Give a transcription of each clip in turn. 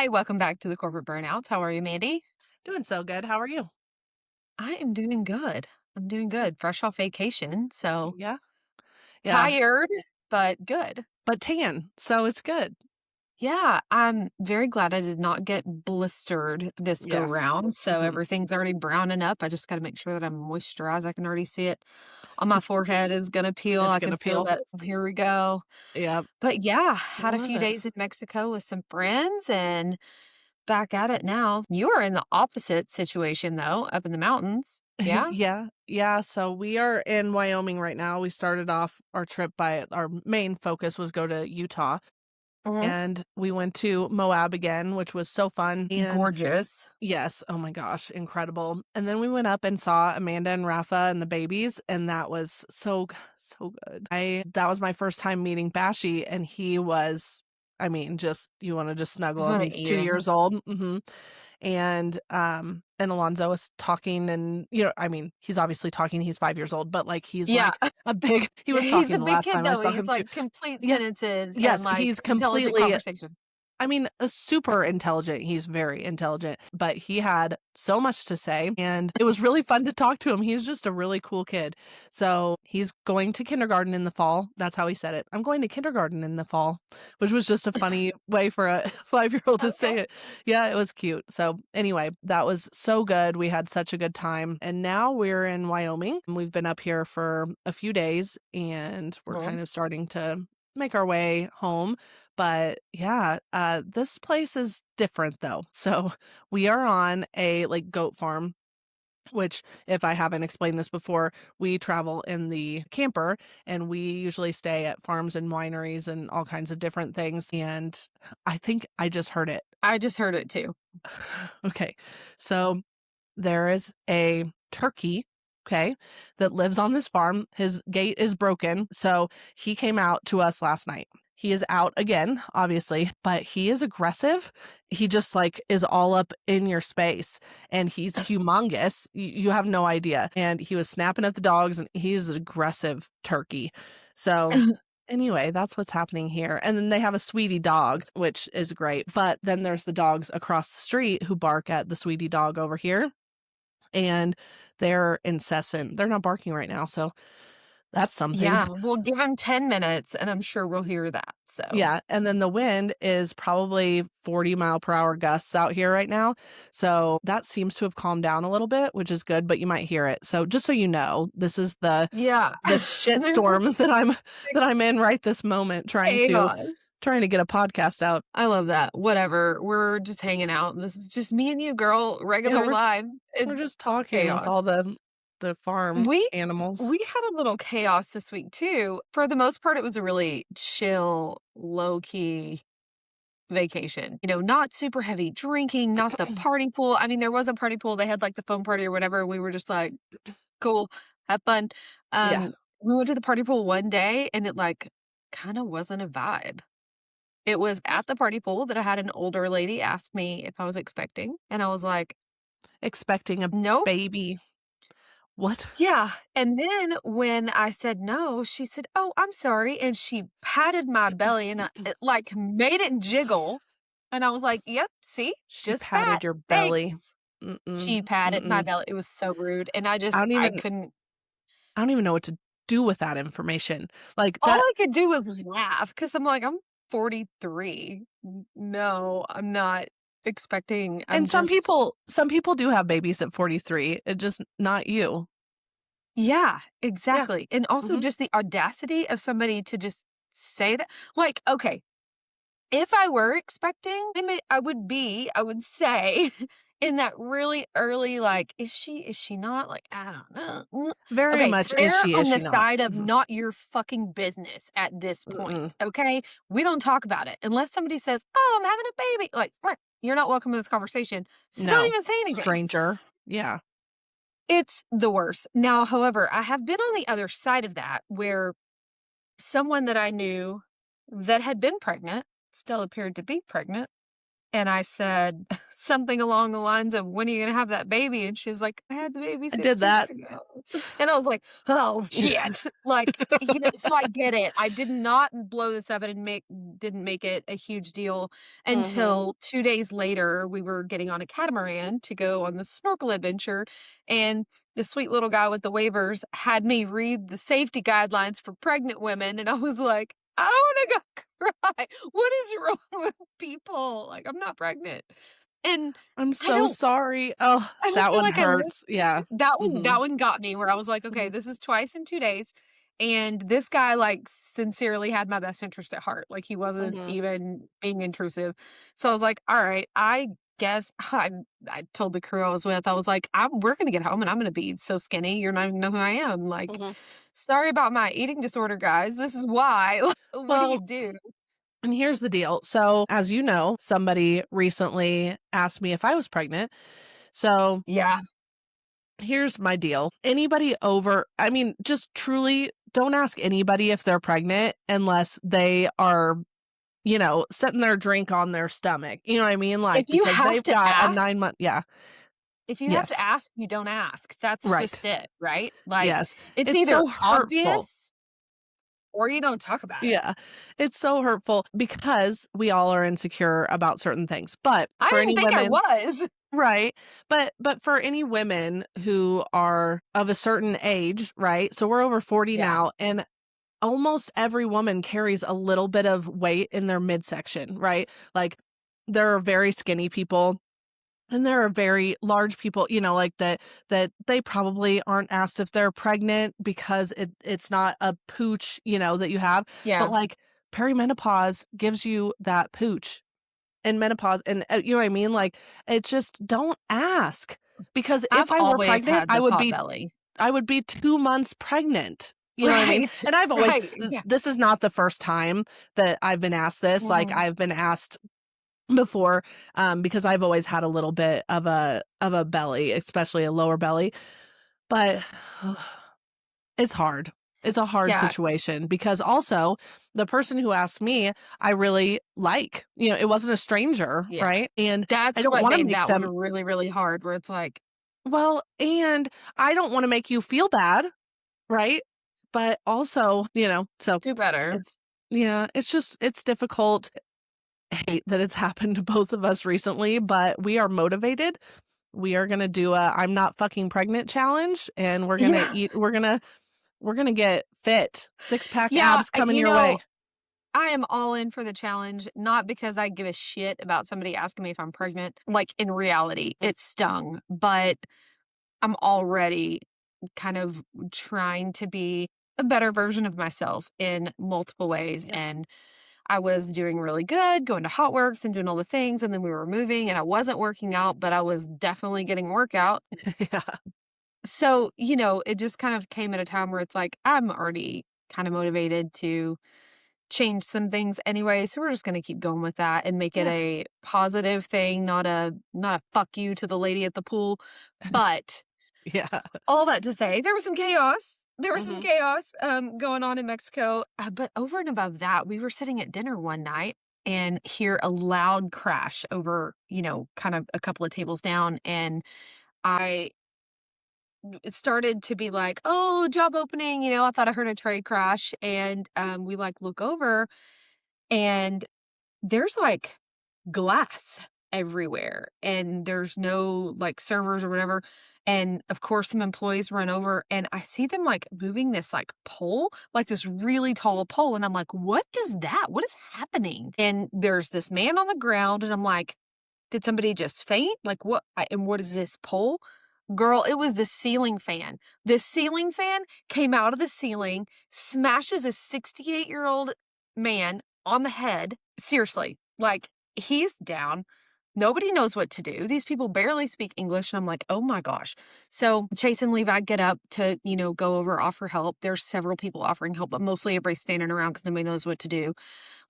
Hi, welcome back to the Corporate Burnouts. How are you, Mandy? Doing so good. How are you? I am doing good. I'm doing good. Fresh off vacation, so Yeah. Yeah. tired, but good. But tan, so it's good. Yeah, I'm very glad I did not get blistered this go Yeah. round. So Mhm. everything's already browning up. I just got to make sure that I'm moisturized. I can already see it on my forehead is going to peel. It's I can gonna feel peel. that. Here we go. Yep. But yeah, I had a love few it. days in Mexico with some friends and back at it now. You are in the opposite situation though, up in the mountains. Yeah. Yeah. Yeah. So we are in Wyoming right now. We started off our trip by our main focus was go to Utah. Mhm. And we went to Moab again, which was so fun. And Gorgeous. yes, oh my gosh, incredible. And then we went up and saw Amanda and Rafa and the babies, and that was so good. I That was my first time meeting Bashi, and he was, I mean, just you want to just Just snuggle him. wanna He's eat 2 'em. years old. And Alonzo was talking, and I mean, he's obviously talking, he's 5 years old, but like he's Yeah. like a big he was He's a talking the big last kid, time I though. saw He's, him too. like, complete Yeah. sentences and, Yes, like, he's intelligent completely conversation. I mean, super intelligent. He's very intelligent, but he had so much to say, and it was really fun to talk to him. He's just a really cool kid. So he's going to kindergarten in the fall. That's how he said it. I'm going to kindergarten in the fall, which was just a funny way for a 5-year-old to say Okay. it. Yeah, it was cute. So anyway, that was so good. We had such a good time. And now we're in Wyoming. We've been up here for a few days, and we're Mhm. kind of starting to make our way home. But yeah, this place is different though. So we are on a like goat farm, which if I haven't explained this before, we travel in the camper and we usually stay at farms and wineries and all kinds of different things. And I think I just heard it. I just heard it too. Okay. So there is a turkey, okay, that lives on this farm. His gate is broken. So he came out to us last night. He is out again, obviously, but he is aggressive. He just like is all up in your space and he's humongous. You have no idea. And he was snapping at the dogs and he's an aggressive turkey. So anyway, that's what's happening here. And then they have a sweetie dog, which is great. But then there's the dogs across the street who bark at the sweetie dog over here, and they're incessant. They're not barking right now, so that's something. Yeah, we'll give him 10 minutes, and I'm sure we'll hear that, so Yeah, and then the wind is probably 40-mile-per-hour gusts out here right now, so that seems to have calmed down a little bit, which is good, but you might hear it. So just so you know, this is yeah. the shit This is storm that I'm in right this moment chaos. trying to get a podcast out. I love that. Whatever. We're just hanging out. This is just me and you, girl, Yeah, regular life. we're It's just talking with all chaos. the farm We animals. we had a little chaos this week too. For the most part, it was a really chill, low-key vacation. Not super heavy drinking, not the party pool. I mean, there was a party pool. They had like the foam party or whatever. We were just like, cool, have fun. Yeah. We went to the party pool one day and it like kind of wasn't a vibe. It was at the party pool that I had an older lady ask me if I was expecting. And I was like, Expecting a nope. baby. What? Yeah, and then when I said no, she said, "Oh, I'm sorry," and she patted my belly and it, like, made it jiggle, and I was like, "Yep, see? She Just fat. patted your belly. Thanks." She Mm-mm, patted my mm-mm. belly. It was so rude, and I don't I even couldn't I don't even know what to do with that information. Like, all that I could do was laugh because 'cause I'm like, "I'm 43. No, I'm not expecting. I'm and just." some people do have babies at 43, it just not you. Yeah, Yeah, exactly, and also mhm. just the audacity of somebody to just say that. Like, okay, if I were expecting, I would say in that really early, like, is she not? Like, I don't know. Very Okay, much err is on she the not? side of Mhm, not your fucking business at this point, mm-mm. okay? We don't talk about it unless somebody says, "Oh, I'm having a baby." Like, you're not welcome to this conversation, so don't No. even say anything. Stranger. Yeah. It's the worst. Now, however, I have been on the other side of that where someone that I knew that had been pregnant still appeared to be pregnant. And I said something along the lines of, "When are you gonna have that baby?" And she's like, "I had the baby I did 6 weeks that. ago." And I was like, "Oh, shit." Like, so I get it. I did not blow this up and didn't make it a huge deal Mhm. until 2 days later, we were getting on a catamaran to go on the snorkel adventure, and the sweet little guy with the waivers had me read the safety guidelines for pregnant women, and I was like, "I wanna go cry. What is wrong with people? Like, I'm not pregnant." And I'm I so don't sorry. Oh, I don't that feel one like I listened. hurts. Yeah. That Mhm. one got me where I was like, "Okay, Mhm. this is twice in 2 days." And this guy, like, sincerely had my best interest at heart. Like, he wasn't Mhm. even being intrusive. So I was like, "Alright, I guess." I told the crew I was with, I was like, we're gonna get home and I'm gonna be so skinny, you're not even know who I am. Like, Mhm. sorry about my eating disorder, guys. This is why." What do you Well, do? and here's the deal. So, as you know, somebody recently asked me if I was pregnant. So, Yeah. here's my deal. Anybody over, I mean, just truly don't ask anybody if they're pregnant unless they are, setting their drink on their stomach. You know what I mean? If Like, you because have they've to got a ask 9 month, yeah. If you have to Yes. ask, you don't ask. That's Right. just it, right? Like, Yes. it's It's either so hurtful. obvious or you don't talk about it. Yeah. It's so hurtful because we all are insecure about certain things. But I for didn't any think I women, was. right. But for any women who are of a certain age, right? So we're over 40 Yeah. now, and almost every woman carries a little bit of weight in their midsection, right? Like there are very skinny people and there are very large people, like that they probably aren't asked if they're pregnant because it's not a pooch, that you have. But Yeah. like perimenopause gives you that pooch and menopause and you know what I mean? Like it just don't ask because I've if I were always pregnant, had the pot belly. I would be 2 months pregnant. You know what I mean? Right. And I've always Right. Yeah. this is not the first time that I've been asked this. Like Mhm. I've been asked before because I've always had a little bit of a belly, especially a lower belly. But it's hard. It's a hard Yeah. situation because also the person who asked me, I really like. It wasn't a stranger, Yeah. right? And I That's don't what want to made make that one them really, really hard where it's like, well, and I don't want to make you feel bad, right? But also, so do better. it's yeah, it's difficult. I hate that it's happened to both of us recently, but we are motivated. We are gonna do a I'm not fucking pregnant challenge and Yeah. we're gonna get fit. Six-pack Yeah. abs coming your way. I am all in for the challenge, not because I give a shit about somebody asking me if I'm pregnant. Like, in reality, Mm, it stung, but I'm already kind of trying to be a better version of myself in multiple ways. yeah. And I was doing really good, going to Hot Works and doing all the things. And then we were moving and I wasn't working out, but I was definitely getting workout. Yeah. So, it just kind of came at a time where it's like, I'm already kind of motivated to change some things anyway. So we're just going to keep going with that and make it Yes. a positive thing, not a fuck you to the lady at the pool. But Yeah. all that to say, there was some chaos. There was some Mhm. chaos going on in Mexico. But over and above that, we were sitting at dinner one night and hear a loud crash over, kind of a couple of tables down. And I it started to be like, oh, job opening. I thought I heard a trade crash. And we like look over and there's like glass everywhere and there's no like servers or whatever. And of course, some employees run over and I see them like moving this like pole, like this really tall pole. And I'm like, what is that? What is happening? And there's this man on the ground. And I'm like, did somebody just faint? Like what? And what is this pole? Girl, it was the ceiling fan. This ceiling fan came out of the ceiling, smashes a 68-year-old man on the head. Seriously, like he's down. Nobody knows what to do. These people barely speak English. And I'm like, oh my gosh. So Chase and Levi get up to, go over, offer help. There's several people offering help, but mostly everybody's standing around because nobody knows what to do.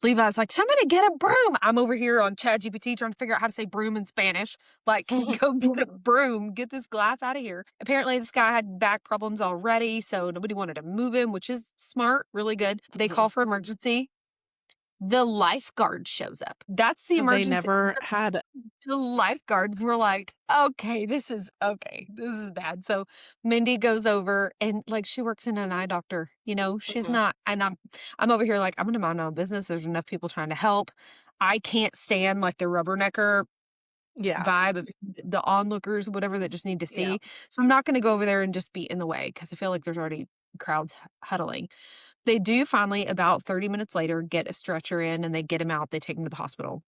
Levi's like, somebody get a broom. I'm over here on ChatGPT trying to figure out how to say broom in Spanish. Like, go get a broom, get this glass out of here. Apparently, this guy had back problems already, so nobody wanted to move him, which is smart, really good. They call for emergency. the lifeguard shows up. That's the So they emergency. never had The lifeguard, we're like, okay, this is bad. So Mindy goes over and like she works in an eye doctor, she's Mhm. not, and I'm over here like, I'm gonna mind my own business. There's enough people trying to help. I can't stand like the rubbernecker Yeah, vibe of the onlookers, whatever, that just need to yeah. see. So I'm not gonna go over there and just be in the way because I feel like there's already crowds huddling. They do finally, about 30 minutes later, get a stretcher in and they get him out. They take him to the hospital.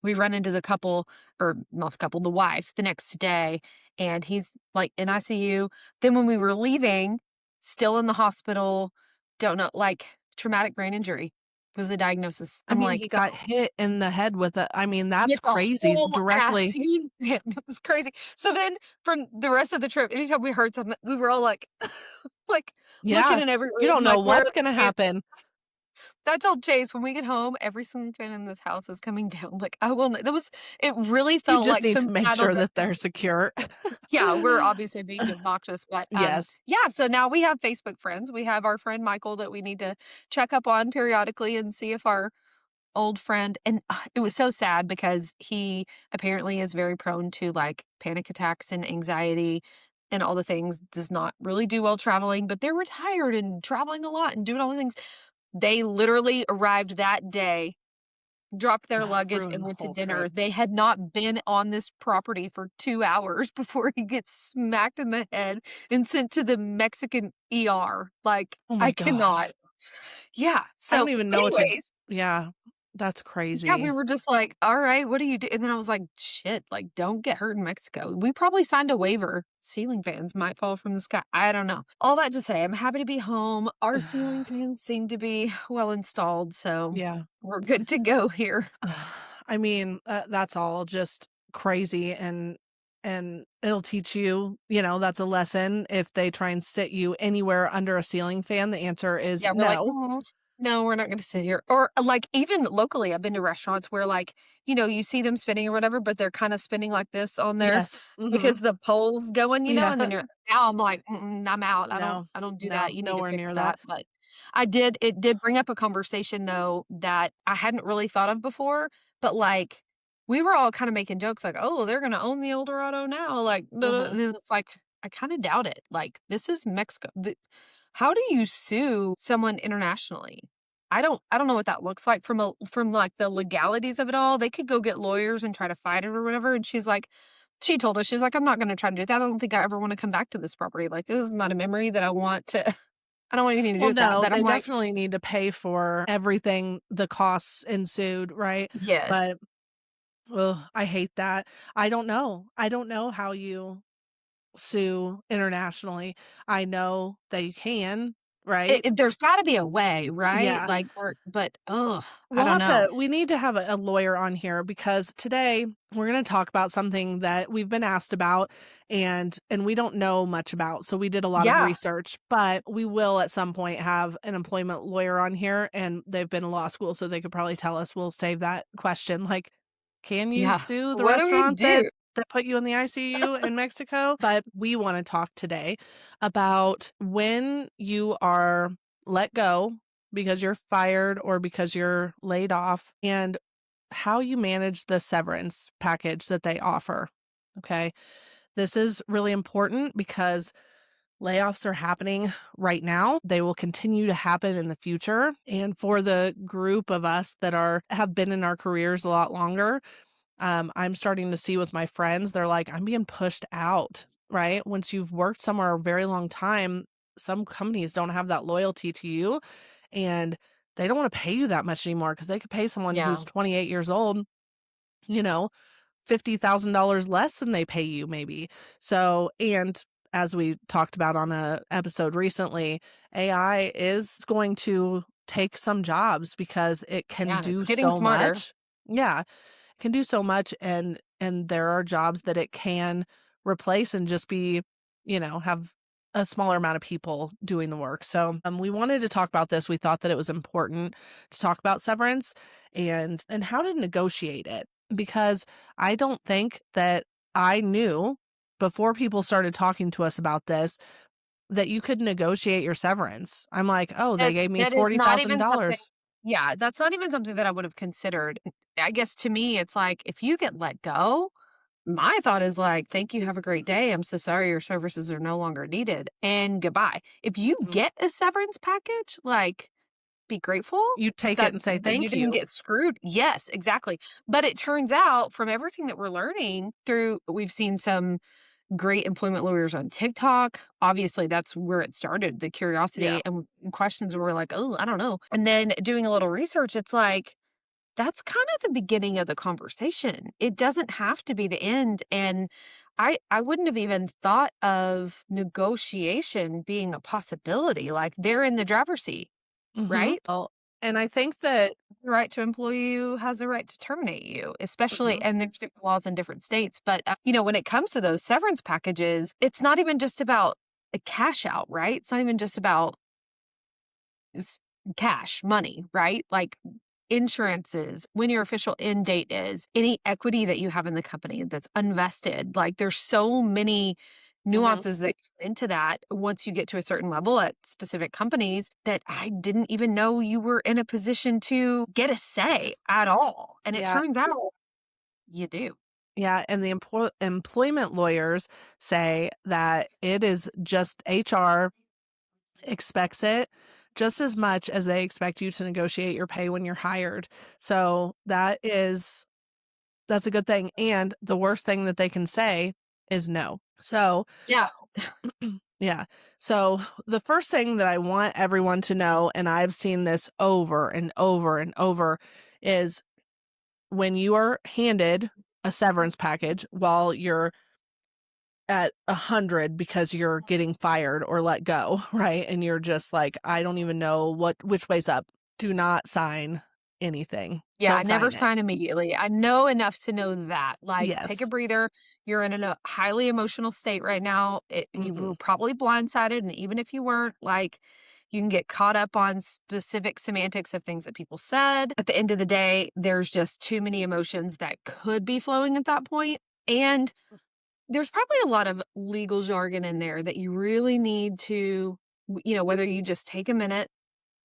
We run into the couple, or not the couple, the wife the next day, and he's like in ICU. Then when we were leaving, still in the hospital, don't know, like traumatic brain injury was the diagnosis. I I'm mean, like, he got hit in the head with a I mean, that's get the crazy, whole ass directly scene. It was crazy. So then from the rest of the trip, anytime we heard something, we were all like, like looking yeah. in every You room, don't know like where what's gonna happen. I told Chase when we get home, every single fan in this house is coming down. Like I will. It really You felt just like need to some make battle sure that. that they're secure. Yeah, we're obviously being obnoxious, but, Yes. yeah, so now we have Facebook friends. We have our friend Michael that we need to check up on periodically and see if our old friend, and, it was so sad because he apparently is very prone to, like, panic attacks and anxiety and all the things, does not really do well traveling, but they're retired and traveling a lot and doing all the things. They literally arrived that day, dropped their luggage, Ruin and the went to whole dinner. trip. They had not been on this property for 2 hours before he gets smacked in the head and sent to the Mexican ER. Like, Oh my I cannot. gosh. Yeah. I don't So, even know what to anyways, yeah, that's yeah, we crazy. were just like, "Alright, what do you do?" And then I was like, "Shit, like, don't get hurt in Mexico." We probably signed a waiver. Ceiling fans might fall from the sky. I don't know. All that to say, I'm happy to be home. Our ceiling fans seem to be well installed, so Yeah. we're good to go here. I mean, that's all just crazy and it'll teach you, that's a lesson. If they try and sit you anywhere under a ceiling fan, the answer is Yeah, we're like, no. "Mm, no, we're not gonna sit here." Or, like, even locally, I've been to restaurants where, like, you see them spinning or whatever, but they're kinda spinning like this on there Yes. Mhm. because the pole's going, Yeah. and then you're now I'm like, "Mm-mm, I'm out. No. I don't do No, that. You need to nowhere fix near that. that." But it did bring up a conversation, though, that I hadn't really thought of before, but, like, we were all kinda making jokes like, "Oh, they're gonna own the Eldorado now," like, Mhm. and it's like, I kinda doubt it. Like, this is Mexico. How do you sue someone internationally? I don't know what that looks like from, like, the legalities of it all. They could go get lawyers and try to fight it or whatever, and she told us, she's like, "I'm not gonna try to do that. I don't think I ever wanna come back to this property. Like, this is not a memory that I want to I don't want anything to do Well, with that." no, But I'm they like, definitely need to pay for everything, the costs ensued, right? "Yes." But, ugh, I hate that. I don't know. I don't know how you sue internationally. I know that you can, right? There's gotta be a way, right? Yeah. Like, or but, ugh, I don't know. We need to have a lawyer on here because today we're going to talk about something that we've been asked about and we don't know much about. So we did a lot of Yeah, research, but we will at some point have an employment lawyer on here and they've been in law school so they could probably tell us. We'll save that question. Like, can you yeah. sue the What do we restaurant do? that put you in the ICU in Mexico? But we want to talk today about when you are let go because you're fired or because you're laid off and how you manage the severance package that they offer. Okay. This is really important because layoffs are happening right now. They will continue to happen in the future. And for the group of us that have been in our careers a lot longer, I'm starting to see with my friends, they're like, I'm being pushed out, right? Once you've worked somewhere a very long time, some companies don't have that loyalty to you and they don't want to pay you that much anymore because they could pay someone Yeah, who's 28 years old, you know, $50,000 less than they pay you maybe. So, and as we talked about on a episode recently, AI is going to take some jobs because it can yeah, it's do getting so smarter. much. Yeah, can do so much and there are jobs that it can replace and just be, have a smaller amount of people doing the work. So, we wanted to talk about this. We thought that it was important to talk about severance and how to negotiate it because I don't think that I knew before people started talking to us about this that you could negotiate your severance. I'm like, "Oh, they That gave me that is not even something $40,000." Yeah, that's not even something that I would have considered. I guess to me, it's like, if you get let go, my thought is like, "Thank you, have a great day. I'm so sorry your services are no longer needed, and goodbye." If you Mhm. get a severance package, like, be grateful You take it that and say, that you "Thank didn't you." get screwed. Yes, exactly. But it turns out from everything that we're learning through we've seen some great employment lawyers on TikTok. Obviously, that's where it started, the Yeah. curiosity and questions where we're like, "Oh, I don't know." And then doing a little research, it's like, that's kind of the beginning of the conversation. It doesn't have to be the end, and I wouldn't have even thought of negotiation being a possibility, like, they're in the driver's seat, Mhm. right? Oh, and I think that The right to employ you has a right to terminate you, especially mhm, and there's different laws in different states, but, when it comes to those severance packages, it's not even just about a cash out, right? It's not even just about s cash, money, right? Like, insurances, when your official end date is, any equity that you have in the company that's unvested, like, there's so many mhm. nuances that go into that once you get to a certain level at specific companies that I didn't even know you were in a position to get a say at all, and it Yeah, turns out you do. yeah, and the employment lawyers say that it is just HR expects it just as much as they expect you to negotiate your pay when you're hired. So that's a good thing, and the worst thing that they can say is no. So, Yeah. yeah. So, the first thing that I want everyone to know, and I've seen this over and over and over, is when you are handed a severance package while you're at 100 because you're getting fired or let go, right? And you're just like, I don't even know which way's up. Do not sign anything. Yeah, I Don't never sign it. sign immediately. I know enough to know that. Like, take a Yes. breather. You're in a highly emotional state right now. You Mhm. were probably blindsided, and even if you weren't, like, you can get caught up on specific semantics of things that people said. At the end of the day, there's just too many emotions that could be flowing at that point, and there's probably a lot of legal jargon in there that you really need to, whether you just take a minute,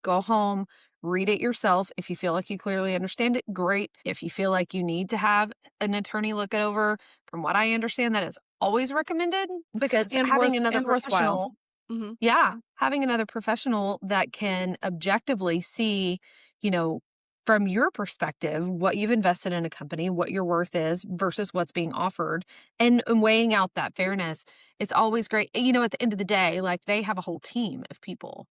go home, read it yourself. If you feel like you clearly understand it, great. If you feel like you need to have an attorney look it over, from what I understand, that is always recommended because And having another worthwhile. professional, Mhm. yeah, having another professional that can objectively see, you know, from your perspective, what you've invested in a company, what your worth is versus what's being offered, and weighing out that fairness. It's always great. At the end of the day, like, they have a whole team of people.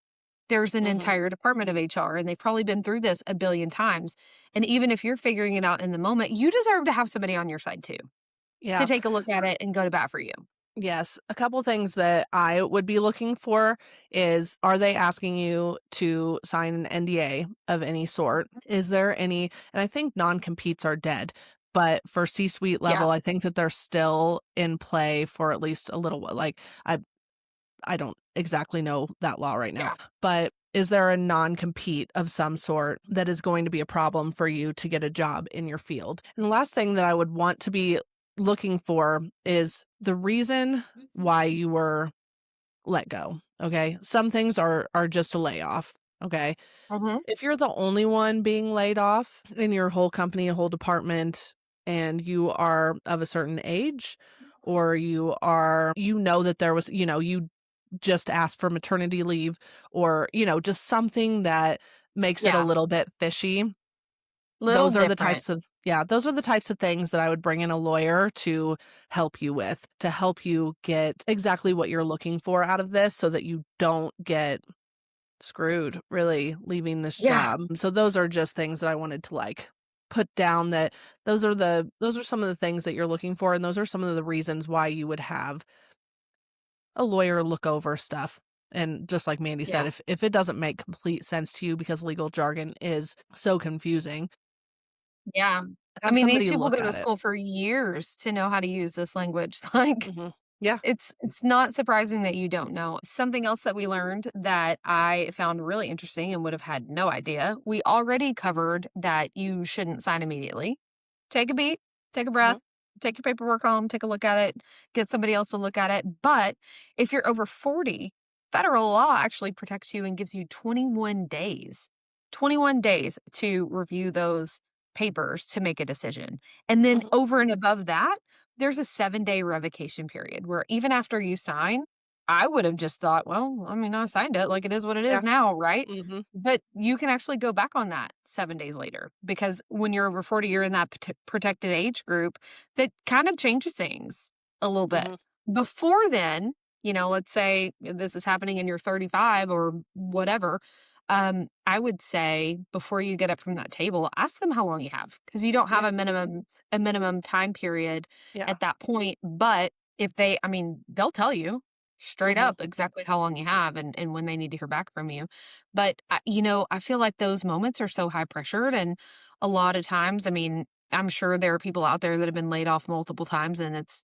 There's an Mhm. entire department of HR, and they've probably been through this a billion times. And even if you're figuring it out in the moment, you deserve to have somebody on your side too, to Yeah. take a look at it and go to bat for you. Yes. A couple things that I would be looking for is, are they asking you to sign an NDA of any sort? Is there any, and I think non-competes are dead, but for C-suite Yeah. level, I think that they're still in play for at least a little while. Like I don't exactly know that law right now, Yeah. but is there a non-compete of some sort that is going to be a problem for you to get a job in your field? And the last thing that I would want to be looking for is the reason why you were let go. Okay? Some things are just a layoff, okay? Mhm. If you're the only one being laid off in your whole company, a whole department, and you are of a certain age, or you know that there was, you just asked for maternity leave, or, just something that makes it a Yeah. little bit fishy. Little different. Those are the types of things that I would bring in a lawyer to help you with, to help you get exactly what you're looking for out of this so that you don't get screwed really leaving this Yeah. job. So those are just things that I wanted to put down, that those are some of the things that you're looking for, and those are some of the reasons why you would have a lawyer look over stuff. And just like Mandy said, Yeah. if it doesn't make complete sense to you because legal jargon is so confusing, Yeah. I have mean, these somebody people look go to at it. school for years to know how to use this language. Like, Mhm. Yeah. it's not surprising that you don't know. Something else that we learned that I found really interesting and would have had no idea. We already covered that you shouldn't sign immediately. Take a beat, take a breath, Mhm. take your paperwork home, take a look at it, get somebody else to look at it. But if you're over 40, federal law actually protects you and gives you 21 days 21 days to review those papers to make a decision. And then Mhm. over and above that, there's a 7-day revocation period where even after you sign, I would have just thought, well, I mean, I signed it, like it is what it is Yeah. now, right? Mhm. But you can actually go back on that 7 days later because when you're over 40, you're in that protected age group that kind of changes things a little bit. Mhm. Before then, let's say this is happening and you're 35 or whatever. I would say before you get up from that table, ask them how long you have because you don't have Yeah. a minimum time period Yeah. at that point. But if I mean, they'll tell you straight Mhm. up exactly how long you have and when they need to hear back from you. But I feel like those moments are so high pressured, and a lot of times, I mean, I'm sure there are people out there that have been laid off multiple times, and it's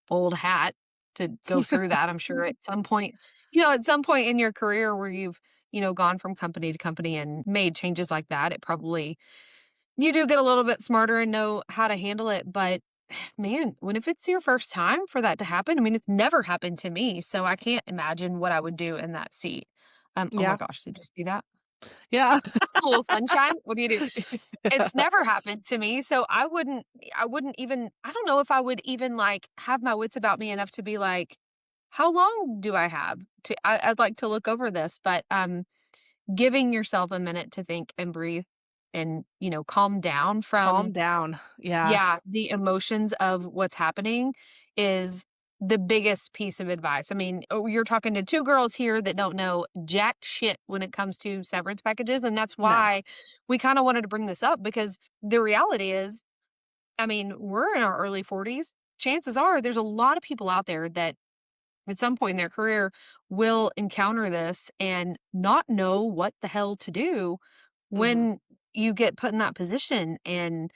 old hat to go through that. I'm sure at some point in your career where you've gone from company to company and made changes like that, it probably you do get a little bit smarter and know how to handle it. But man, when if it's your first time for that to happen, I mean, it's never happened to me, so I can't imagine what I would do in that seat. Oh my Yeah. gosh, did you see that? Yeah. A little sunshine? What do you do? It's never happened to me, so I wouldn't even I don't know if I would even, like, have my wits about me enough to be like, "How long do I have to I'd like to look over this," but, giving yourself a minute to think and breathe and, calm down Calm from down. Yeah. yeah, the emotions of what's happening is the biggest piece of advice. I mean, you're talking to 2 girls here that don't know jack shit when it comes to severance packages, and that's No. why we kinda wanted to bring this up because the reality is, I mean, we're in our early 40s. Chances are there's a lot of people out there that at some point in their career will encounter this and not know what the hell to do Mhm. when you get put in that position, and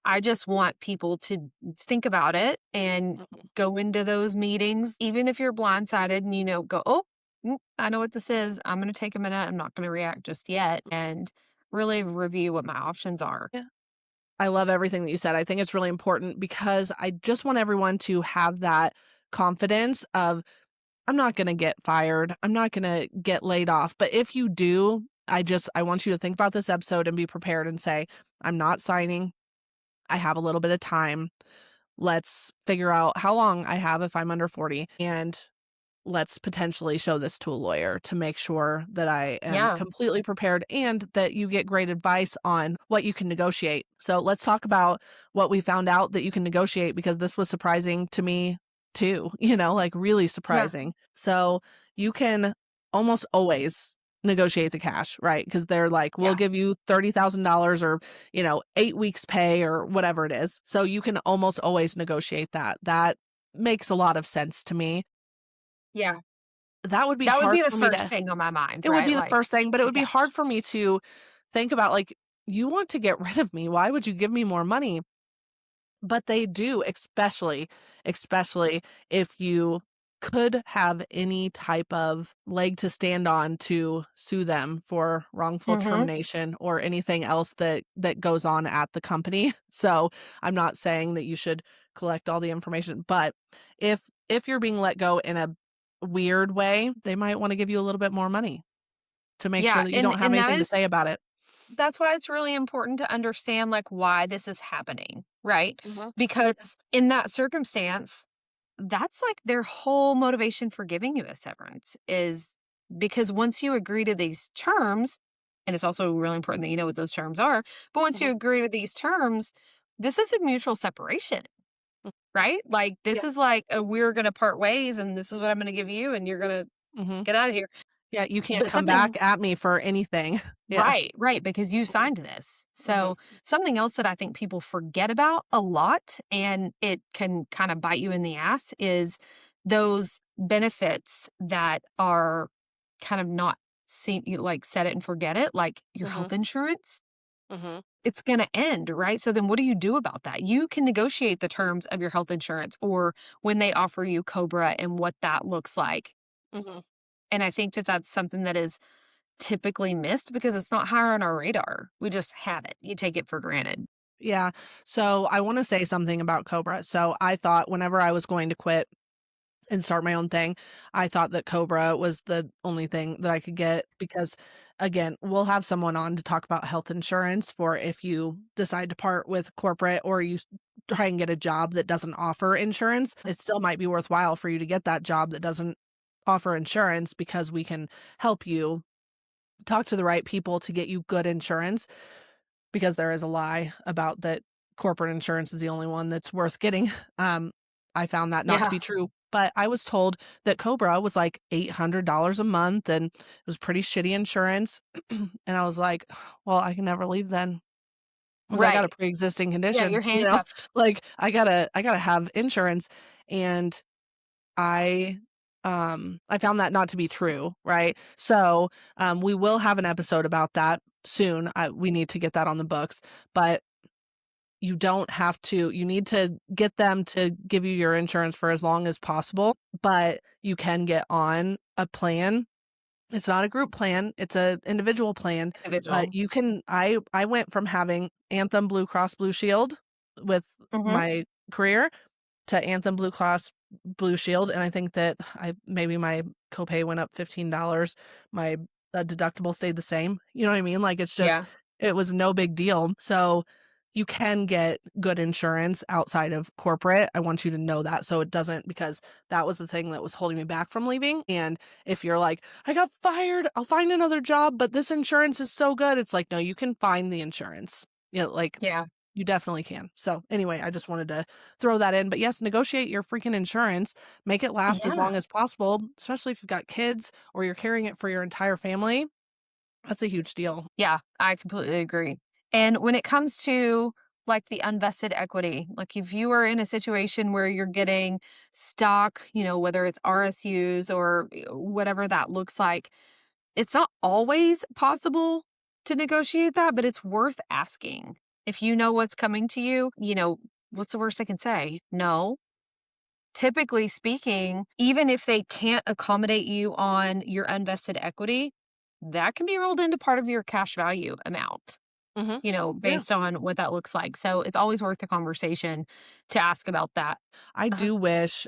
I just want people to think about it and Mhm. go into those meetings, even if you're blindsided and go, oh, I know what this is. I'm going to take a minute. I'm not going to react just yet and really review what my options are. Yeah. I love everything that you said. I think it's really important because I just want everyone to have that confidence of I'm not going to get fired. I'm not going to get laid off. But if you do, I want you to think about this episode and be prepared and say, I'm not signing. I have a little bit of time. Let's figure out how long I have if I'm under 40 and let's potentially show this to a lawyer to make sure that I am Yeah. completely prepared and that you get great advice on what you can negotiate. So let's talk about what we found out that you can negotiate because this was surprising to me too, like really Yeah. surprising. So you can almost always negotiate the cash, right? Because they're like, we'll Yeah. give you $30,000 or, 8 weeks pay or whatever it is. So you can almost always negotiate that. That makes a lot of sense to me. Yeah. That would be That would hard be the for me first to thing on my mind, it would right? be the Like first thing, but it the would be hard cash. for me to think about, like, you want to get rid of me, why would you give me more money? But they do, especially if you could have any type of leg to stand on to sue them for wrongful Hmm. termination or anything else that goes on at the company. So, I'm not saying that you should collect all the information, but if you're being let go in a weird way, they might wanna give you a little bit more money to make sure Yeah. that you And don't have and that anything to is say about it. that's why it's really important to understand like why this is happening, right? Mhm, Because in that circumstance, that's like their whole motivation for giving you a severance is because once you agree to these terms, and it's also really important that you know what those terms are, but once mhm, you agree to these terms, this is a mutual separation, mm, right? Like yeah, this is like we're going to part ways and this is what I'm going to give you and you're going to mhm. get out of here. Yeah, you can't But come something back at me for anything. Yeah. right, right, because you Mhm, signed this. mhm, So, something else that I think people forget about a lot, and it can kind of bite you in the ass, is those benefits that are kind of not seen, like set it and forget it, like your mhm, health insurance. mhm, It's going to end, right? So then what do you do about that? You can negotiate the terms of your health insurance or when they offer you COBRA and what that looks like. mhm. And I think that that's something that is typically missed because it's not higher on our radar. We just have it. You take it for granted. Yeah. So I wanna say something about COBRA. So I thought whenever I was going to quit and start my own thing. I thought that COBRA was the only thing that I could get because, again, we'll have someone on to talk about health insurance for if you decide to part with corporate or you try and get a job that doesn't offer insurance. It still might be worthwhile for you to get that job that doesn't offer insurance because we can help you talk to the right people to get you good insurance because there is a lie about that corporate insurance is the only one that's worth getting. I found that not to Yeah. be true, but I was told that COBRA was like $800 a month and it was pretty shitty insurance. And I was like, well, I can never leave then because I got a Right. pre-existing Yeah, condition, you're handcuffed. like I gotta have insurance. And I I found that not to be true, right? So, we will have an episode about that soon. We need to get that on the books, but you don't have to you need to get them to give you your insurance for as long as possible, but you can get on a plan. It's not a group plan, it's a individual plan, but Individual. you can I went from having Anthem Blue Cross Blue Shield with Mhm. my career to Anthem Blue Cross Blue Shield, and I think that I maybe my copay went up $15. My, deductible stayed the same, you know what I mean? Like, it's just Yeah. it was no big deal. So, you can get good insurance outside of corporate. I want you to know that so it doesn't because that was the thing that was holding me back from leaving, and if you're like, "I got fired, I'll find another job, but this insurance is so good." It's like, "No, you can find the insurance." Yeah, like Yeah. you definitely can. So, anyway, I just wanted to throw that in, but yes, negotiate your freaking insurance, make it last as Yeah. long as possible, especially if you've got kids or you're carrying it for your entire family. That's a huge deal. Yeah, I completely agree. And when it comes to like the unvested equity, like if you are in a situation where you're getting stock, whether it's RSUs or whatever that looks like, it's not always possible to negotiate that, but it's worth asking. If you know what's coming to you, what's the worst they can say? No. Typically speaking, even if they can't accommodate you on your unvested equity, that can be rolled into part of your cash value amount, Mhm. Yeah. based on what that looks like. So it's always worth the conversation to ask about that. I Uh, do wish,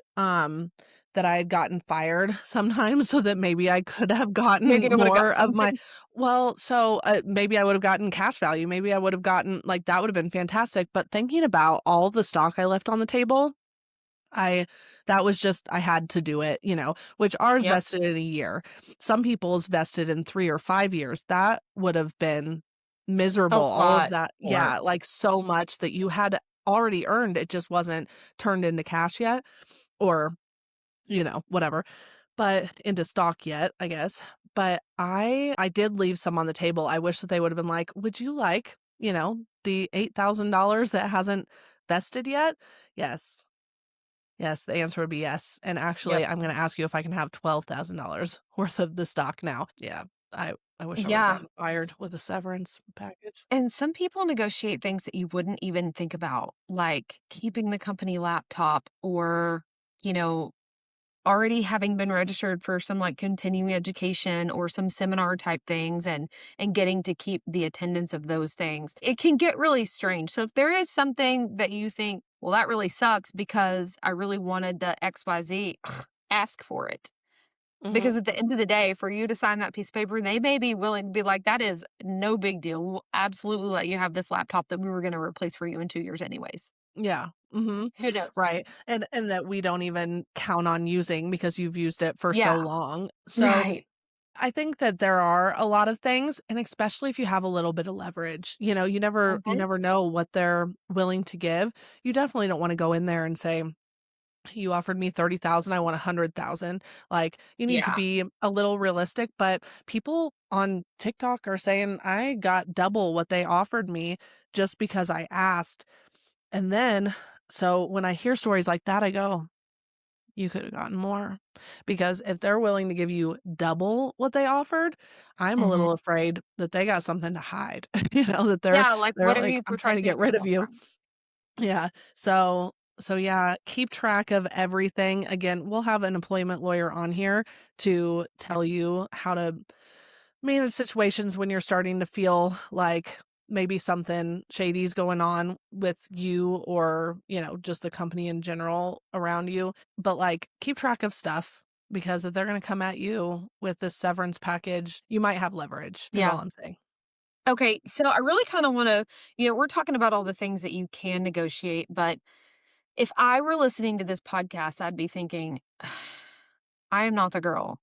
that I had gotten fired sometimes so that maybe I could have Maybe gotten I would have more got of my something. well, so, maybe I would have gotten cash value. Maybe I would have gotten like, that would have been fantastic, but thinking about all the stock I left on the table, I that was just I had to do it, which ours Yep. vested in a year. Some people's vested in 3 or 5 years. That would have been A miserable, all of lot that more. yeah, like, so much that you had already earned, it just wasn't turned into cash yet or, whatever, but into stock yet, I guess. But I did leave some on the table. I wish that they would have been like, "Would you like, the $8,000 that hasn't vested yet?" Yes. Yes, the answer would be yes, and actually, Yep. I'm gonna ask you if I can have $12,000 worth of the stock now. Yeah, I wish I would've Yeah. gotten fired with a severance package. And some people negotiate things that you wouldn't even think about, like keeping the company laptop or, you know, already having been registered for some like continuing education or some seminar type things and getting to keep the attendance of those things. It can get really strange. So if there is something that you think, well, that really sucks because I really wanted the XYZ, ask for it. Mhm. Because at the end of the day, for you to sign that piece of paper, they may be willing to be like, that is no big deal. We'll absolutely let you have this laptop that we were going to replace for you in 2 years, anyways. Yeah, mhm, Who knows? right, and that we don't even count on using because you've used it for so Yeah. long. So, Right. I think that there are a lot of things, and especially if you have a little bit of leverage, you Mhm. never know what they're willing to give. You definitely don't wanna go in there and say you offered me 30,000, I want 100,000. Like, you need to Yeah. be a little realistic, but people on TikTok are saying I got double what they offered me just because I asked. And then so when I hear stories like that, I go, you could have gotten more. Because if they're willing to give you double what they offered, I'm a little Mhm. afraid that they got something to hide. That Yeah, like, they're what are like, you I'm trying to get protecting rid of yourself you. from? Yeah. So yeah, keep track of everything. Again, we'll have an employment lawyer on here to tell you how to manage situations when you're starting to feel like maybe something shady's going on with you or, just the company in general around you. But like keep track of stuff because if they're going to come at you with this severance package, you might have leverage, is Yeah. all I'm saying. Okay. So I really kind of want to, we're talking about all the things that you can negotiate, but if I were listening to this podcast, I'd be thinking, I am not the girl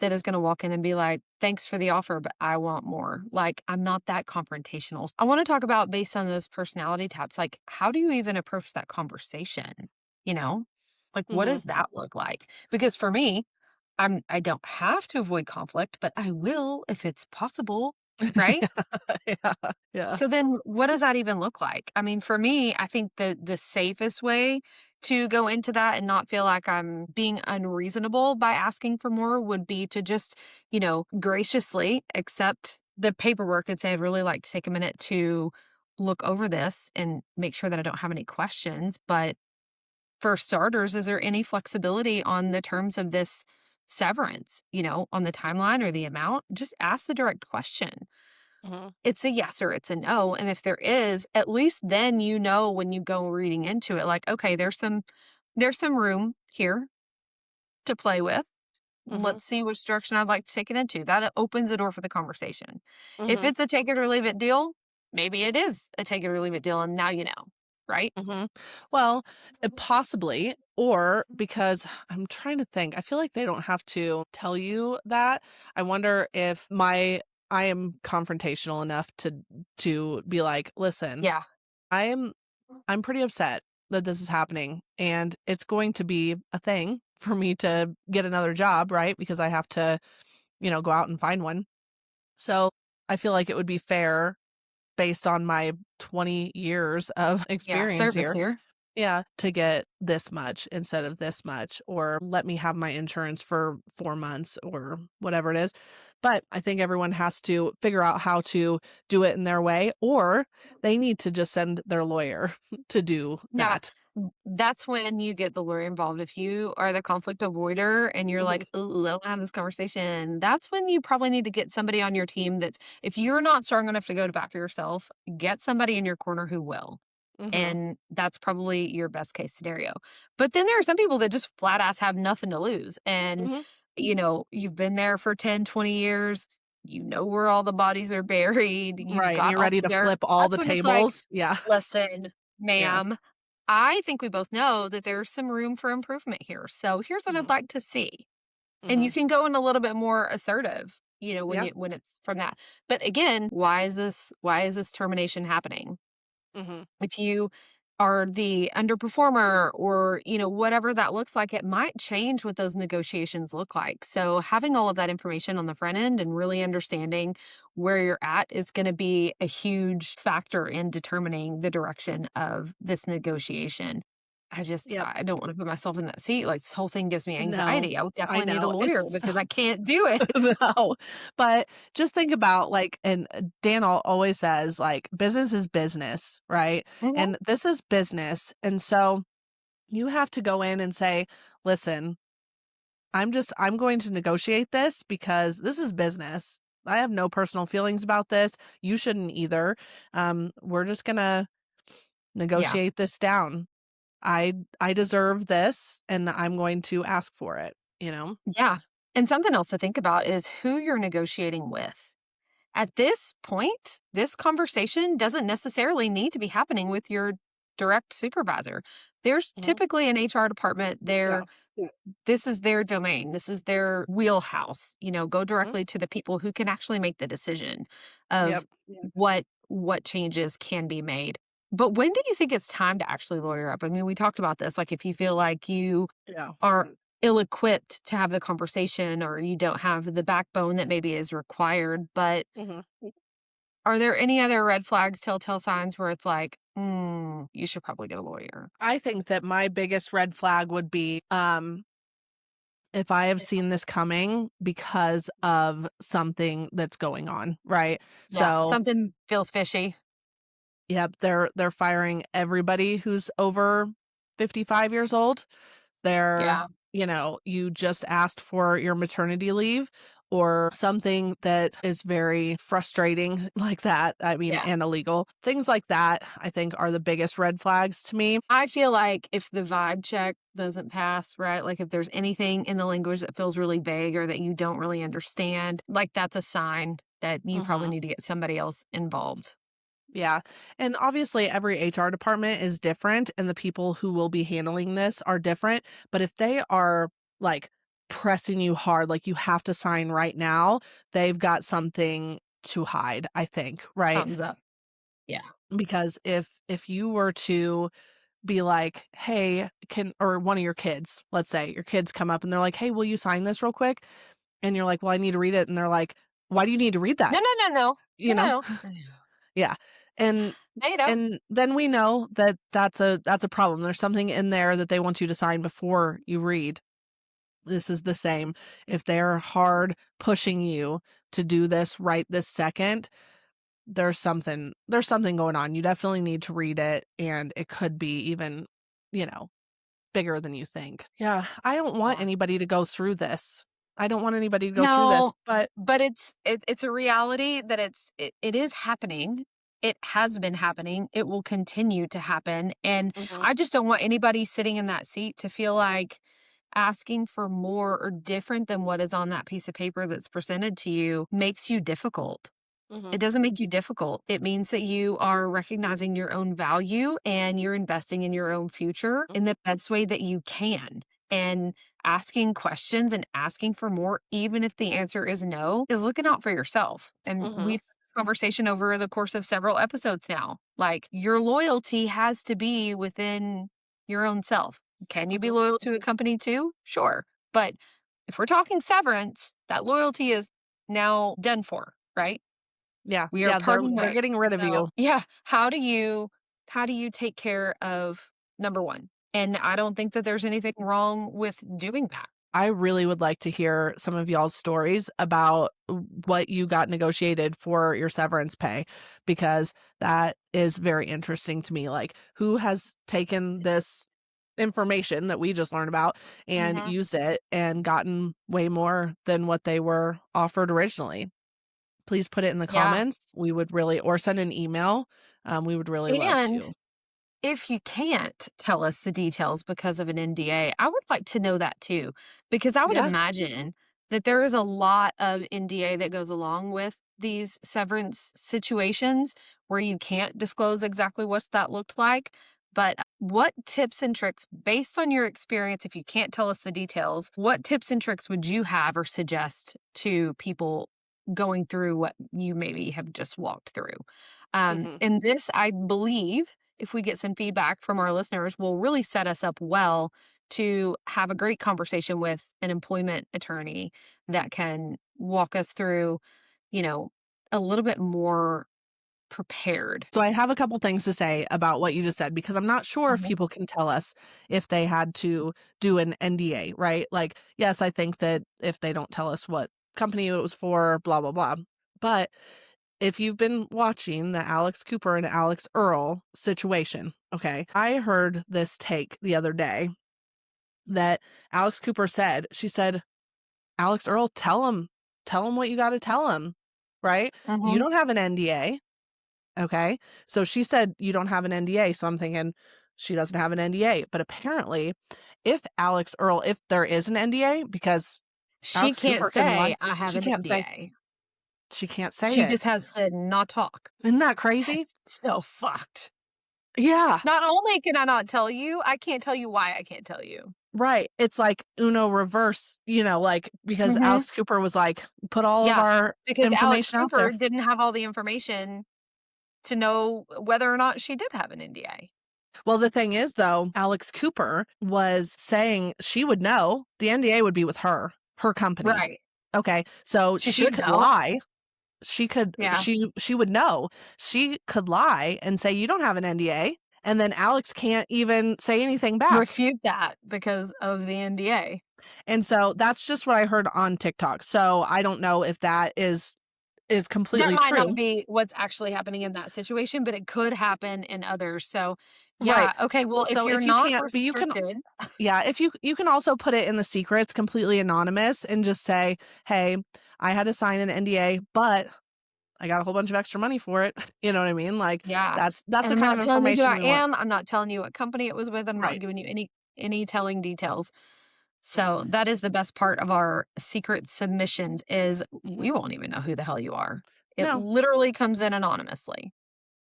that is going to walk in and be like, thanks for the offer, but I want more. Like, I'm not that confrontational. I want to talk about based on those personality types, like, how do you even approach that conversation? You know, like, what Mhm. does that look like? Because for me, I don't have to avoid conflict, but I will if it's possible. Right. Yeah. Yeah. So then what does that even look like? I mean, for me, I think the safest way to go into that and not feel like I'm being unreasonable by asking for more would be to just, graciously accept the paperwork and say, I'd really like to take a minute to look over this and make sure that I don't have any questions. But for starters, is there any flexibility on the terms of this severance, on the timeline or the amount? Just ask the direct question. Mhm. It's a yes or it's a no, and if there is, at least then when you go reading into it, like, okay, there's some room here to play with. Mhm. Let's see which direction I'd like to take it into. That opens the door for the conversation. If Mhm. it's a take it or leave it deal, maybe it is a take it or leave it deal, and now you know, right? Mhm. Well, possibly, or because I'm trying to think, I feel like they don't have to tell you that. I wonder if I am confrontational enough to be like, "Listen, Yeah. I am I'm pretty upset that this is happening, and it's going to be a thing for me to get another job, right? Because I have to, go out and find one. So, I feel like it would be fair based on my 20 years of Yeah, experience service here. here. Yeah, to get this much instead of this much, or let me have my insurance for 4 months or whatever it is. But I think everyone has to figure out how to do it in their way, or they need to just send their lawyer to do Yeah, that. that's when you get the lawyer involved. If you are the conflict avoider and you're Mhm, like, "Ooh, I don't have this conversation," that's when you probably need to get somebody on your team that's if you're not strong enough to go to bat for yourself, get somebody in your corner who will. mhm, And that's probably your best case scenario. But then there are some people that just flat ass have nothing to lose. And, mhm. you've been there for 10, 20 years. You know where all the bodies are buried. You've Right, and got you're all ready the to dirt. flip all That's the when it's like, tables. Yeah, listen, yeah. ma'am, I think we both know that there's some room for improvement here. So here's what I'd Mhm, like to see. And you mhm. can go in a little bit more assertive, Yeah, when it's from that. But again, why is this termination happening? mhm. If you are the underperformer or, whatever that looks like, it might change what those negotiations look like. So having all of that information on the front end and really understanding where you're at is going to be a huge factor in determining the direction of this negotiation. Yep. I don't want to put myself in that seat. Like this whole thing gives me No, anxiety. I would I definitely need a know, lawyer it's so because I can't do it. no, but just think about, like, and Dan always says, like, "Business is business," right? Mhm. And this is business, and so you have to go in and say, "Listen, I'm going to negotiate this because this is business. I have no personal feelings about this. You shouldn't either. We're just gonna Yeah. negotiate this down. I deserve this, and I'm going to ask for it," you know? Yeah. And something else to think about is who you're negotiating with. At this point, this conversation doesn't necessarily need to be happening with your direct supervisor. There's Mhm. typically an HR department there. Yeah. This is their domain. This is their wheelhouse. Go Mhm. directly to the people who can actually make the decision of Yep. what changes can be made. But when do you think it's time to actually lawyer up? I mean, we talked about this. Like if you feel like you Yeah. are ill-equipped to have the conversation or you don't have the backbone that maybe is required, but Mhm. are there any other red flags, telltale signs where it's like, you should probably get a lawyer? I think that my biggest red flag would be, if I have seen this coming because of something that's going on, right? Yeah. So, Something feels fishy. yep, they're firing everybody who's over 55 years old. They're, Yeah. you just asked for your maternity leave or something that is very frustrating like that. I mean, Yeah. and illegal. Things like that, I think, are the biggest red flags to me. I feel like if the vibe check doesn't pass, right? Like if there's anything in the language that feels really vague or that you don't really understand, like that's a sign that you probably Mhm. need to get somebody else involved. Yeah. And obviously, every HR department is different, and the people who will be handling this are different. But if they are like pressing you hard, like you have to sign right now, they've got something to hide, I think, right? Thumbs up. Yeah. Because if you were to be like, hey, can, or one of your kids, let's say your kids come up and they're like, hey, will you sign this real quick? And you're like, well, I need to read it. And they're like, why do you need to read that? No, no, no, no. You No, know? no, no. Yeah. And They don't. and then we know that that's a problem. There's something in there that they want you to sign before you read. This is the same. If they're hard pushing you to do this right this second, there's something going on. You definitely need to read it, and it could be even, you know, bigger than you think. Yeah, I don't want Yeah. anybody to go through this. I don't want anybody to go through this, No, but but it's a reality that it is happening. It has been happening. It will continue to happen, and mhm, I just don't want anybody sitting in that seat to feel like asking for more or different than what is on that piece of paper that's presented to you makes you difficult. mhm, It doesn't make you difficult. It means that you are recognizing your own value and you're investing in your own future mhm, in the best way that you can. And asking questions and asking for more, even if the answer is no, is looking out for yourself. And mhm, we've had this conversation over the course of several episodes now. Like your loyalty has to be within your own self. Can you be mhm. loyal to a company too? Sure. But if we're talking severance, that loyalty is now done for, right? Yeah, We are yeah, they're parting they're ways. getting rid of So, you. yeah, how do you take care of number 1? And I don't think that there's anything wrong with doing that. I really would like to hear some of y'all's stories about what you got negotiated for your severance pay, because that is very interesting to me. Like, who has taken this information that we just learned about and Mhm. used it and gotten way more than what they were offered originally? Please put it in the Yeah, comments. We would really, or send an email. We would really love and to. if you can't tell us the details because of an NDA, I would like to know that too, because I would Yeah. imagine that there is a lot of NDA that goes along with these severance situations where you can't disclose exactly what that looked like. But what tips and tricks, based on your experience, if you can't tell us the details, what tips and tricks would you have or suggest to people going through what you maybe have just walked through? Hmm. And this, I believe, if we get some feedback from our listeners, will really set us up well to have a great conversation with an employment attorney that can walk us through, you know, a little bit more prepared. So I have a couple things to say about what you just said, because I'm not sure if Mhm. people can tell us if they had to do an NDA, right? Like, yes, I think that if they don't tell us what company it was for, blah, blah, blah. But if you've been watching the Alex Cooper and Alex Earl situation, okay, I heard this take the other day that Alex Cooper said, she said, Alex Earl, tell him what you got to tell him, right? You Mhm. don't have an NDA. Okay. So she said, you don't have an NDA. So I'm thinking she doesn't have an NDA. But apparently, if there is an NDA, because She Alex can't Cooper can lie, say, "I have she an can't say, NDA." she can't say She it. just has to not talk. Isn't that crazy? That's so fucked. Yeah. Not only can I not tell you, I can't tell you why I can't tell you. Right. It's like Uno reverse, like, because Mhm. Alex Cooper was like, put all of Yeah, our because Alex information out there. Cooper didn't have all the information to know whether or not she did have an NDA. Well, the thing is, though, Alex Cooper was saying she would know the NDA would be with her company. Right. Okay. So She she should could know. lie. Yeah. She would know. She could lie and say you don't have an NDA, and then Alex can't even say anything back. Refute that because of the NDA. And so that's just what I heard on TikTok. So I don't know if that is That completely might not true. be what's actually happening in that situation, but it could happen in others. So, Right. yeah, okay, well, if So you're if you not can't, but you can, restricted. yeah, if you can also put it in the secrets, completely anonymous, and just say, "Hey, I had to sign an NDA, but I got a whole bunch of extra money for it. You know what I mean? Like Yeah. that's And the I'm kind not of telling you who information I we want. am. I'm not telling you what company it was with. I'm not Right. giving you any telling details. So Mm-mm. that is the best part of our secret submissions is Mhm. we won't even know who the hell you are. It No, literally comes in anonymously.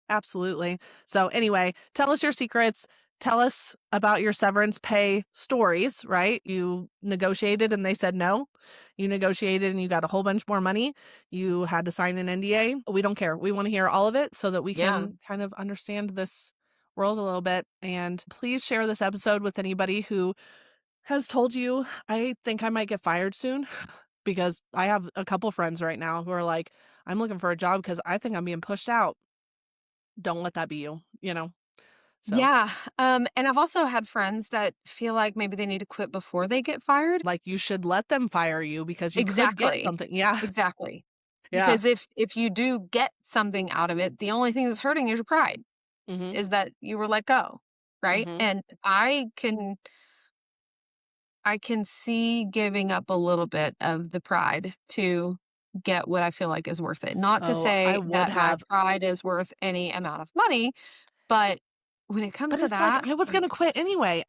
absolutely. So anyway, tell us your secrets. Tell us about your severance pay stories, right? You negotiated and they said no. You negotiated and you got a whole bunch more money. You had to sign an NDA. We don't care. We want to hear all of it so that we Yeah. can kind of understand this world a little bit. And please share this episode with anybody who has told you, I think I might get fired soon, because I have a couple friends right now who are like, I'm looking for a job because I think I'm being pushed out. Don't let that be you, you know? So, Yeah. And I've also had friends that feel like maybe they need to quit before they get fired. like, you should let them fire you because you could get Exactly. something. Yeah. Exactly. Yeah. Because if you do get something out of it, the only thing that's hurting is your pride, Mhm. is that you were let go, right? Mhm. And I can see giving up a little bit of the pride to get what I feel like is worth it. Not to Oh, I say would that my have, pride is worth any amount of money, but when it but comes to it's like that, I was going to quit anyway.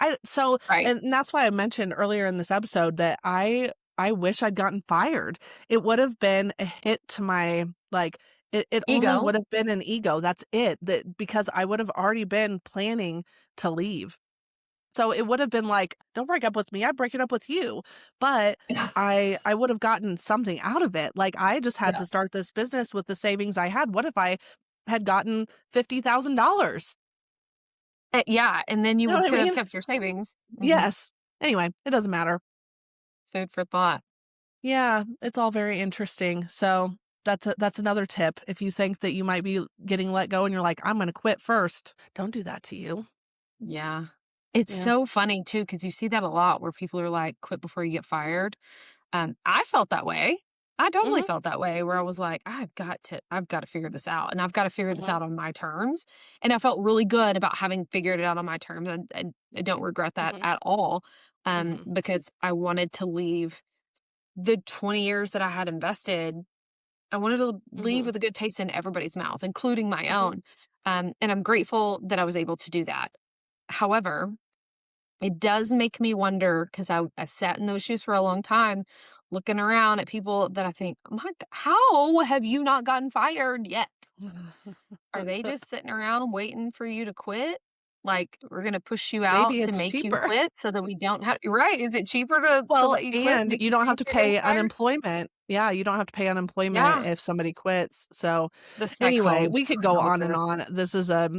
right. And that's why I mentioned earlier in this episode that I wish I'd gotten fired. It would have been a hit to my, like, it only Ego. would have been an ego. That's it. That because I would have already been planning to leave. So it would have been like, "Don't break up with me, I'm breaking up with you." But I would have gotten something out of it. Like, I just had Yeah. to start this business with the savings I had. What if I had gotten $50,000? Yeah, and then you You know would what I could have mean? kept your savings. Mhm. Yes. Anyway, it doesn't matter. Food for thought. Yeah, it's all very interesting. So that's another tip. If you think that you might be getting let go and you're like, "I'm gonna quit first," don't do that to you. Yeah. It's Yeah. so funny too because you see that a lot where people are like, "Quit before you get fired." I felt that way. I totally Mhm. felt that way where I was like, I've got to figure this out and I've got to figure this Mhm. out on my terms." And I felt really good about having figured it out on my terms. And I don't regret that Mhm. at all. Mhm. Because I wanted to leave the 20 years that I had invested. I wanted to leave Mhm. with a good taste in everybody's mouth, including my Mhm. own. And I'm grateful that I was able to do that. However, it does make me wonder because I sat in those shoes for a long time, looking around at people that I think, "Oh my g how have you not gotten fired yet? Are they just sitting around waiting for you to quit? Like, we're gonna push you out Maybe to it's make you cheaper. quit so that we don't have" Right, is it cheaper to Well, let you quit and because you don't you have to fear getting pay fired? unemployment. Yeah, you don't have to pay unemployment Yeah, if somebody quits. So, the anyway, psychology we could go behind on and it. on. This is a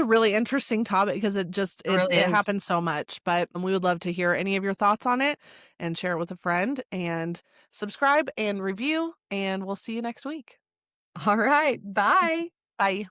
really interesting topic because it just It it really it is. happens so much, but we would love to hear any of your thoughts on it and share it with a friend and subscribe and review, and we'll see you next week. Alright, bye. Bye.